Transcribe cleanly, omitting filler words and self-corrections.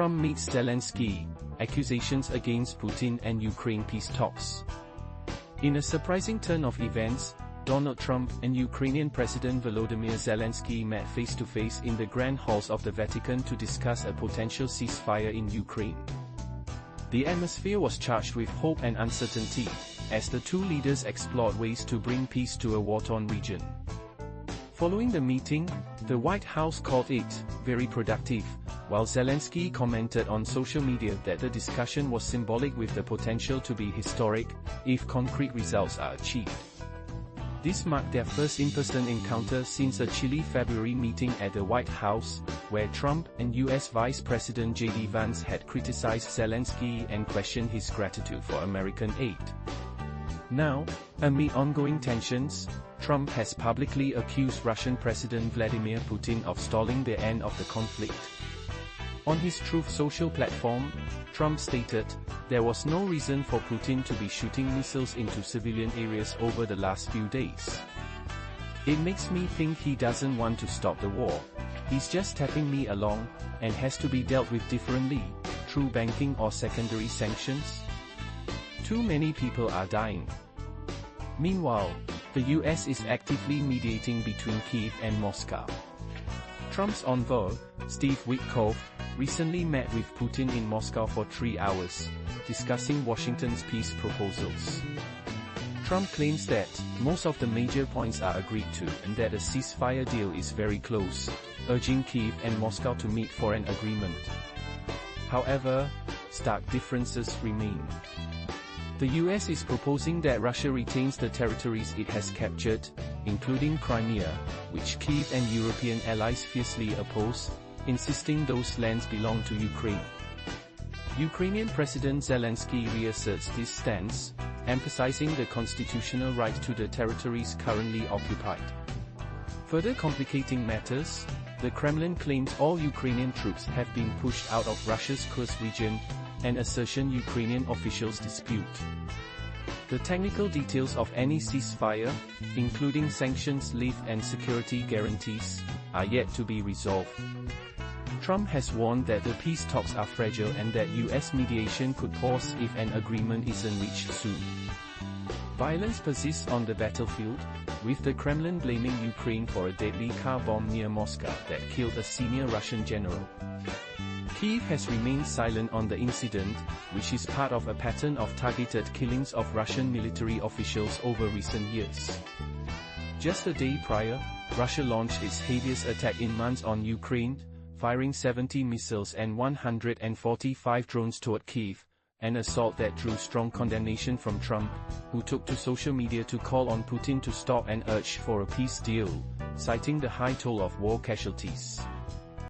Trump meets Zelenskyy, accusations against Putin and Ukraine peace talks. In a surprising turn of events, Donald Trump and Ukrainian President Volodymyr Zelenskiy met face-to-face in the Grand Halls of the Vatican to discuss a potential ceasefire in Ukraine. The atmosphere was charged with hope and uncertainty, as the two leaders explored ways to bring peace to a war-torn region. Following the meeting, the White House called it very productive, while Zelenskyy commented on social media that the discussion was symbolic with the potential to be historic, if concrete results are achieved. This marked their first in-person encounter since a chilly February meeting at the White House, where Trump and U.S. Vice President J.D. Vance had criticized Zelenskyy and questioned his gratitude for American aid. Now, amid ongoing tensions, Trump has publicly accused Russian President Vladimir Putin of stalling the end of the conflict. On his Truth Social platform, Trump stated, "There was no reason for Putin to be shooting missiles into civilian areas over the last few days. It makes me think he doesn't want to stop the war. He's just tapping me along, and has to be dealt with differently, through banking or secondary sanctions. Too many people are dying." Meanwhile, the US is actively mediating between Kyiv and Moscow. Trump's envoy, Steve Witkoff, recently met with Putin in Moscow for 3 hours, discussing Washington's peace proposals. Trump claims that most of the major points are agreed to and that a ceasefire deal is very close, urging Kyiv and Moscow to meet for an agreement. However, stark differences remain. The US is proposing that Russia retains the territories it has captured, including Crimea, which Kyiv and European allies fiercely oppose, insisting those lands belong to Ukraine. Ukrainian President Zelenskyy reasserts this stance, emphasizing the constitutional right to the territories currently occupied. Further complicating matters, the Kremlin claims all Ukrainian troops have been pushed out of Russia's Kursk region, an assertion Ukrainian officials dispute. The technical details of any ceasefire, including sanctions lift and security guarantees, are yet to be resolved. Trump has warned that the peace talks are fragile and that US mediation could pause if an agreement isn't reached soon. Violence persists on the battlefield, with the Kremlin blaming Ukraine for a deadly car bomb near Moscow that killed a senior Russian general. Kyiv has remained silent on the incident, which is part of a pattern of targeted killings of Russian military officials over recent years. Just a day prior, Russia launched its heaviest attack in months on Ukraine, firing 70 missiles and 145 drones toward Kyiv, an assault that drew strong condemnation from Trump, who took to social media to call on Putin to stop and urge for a peace deal, citing the high toll of war casualties.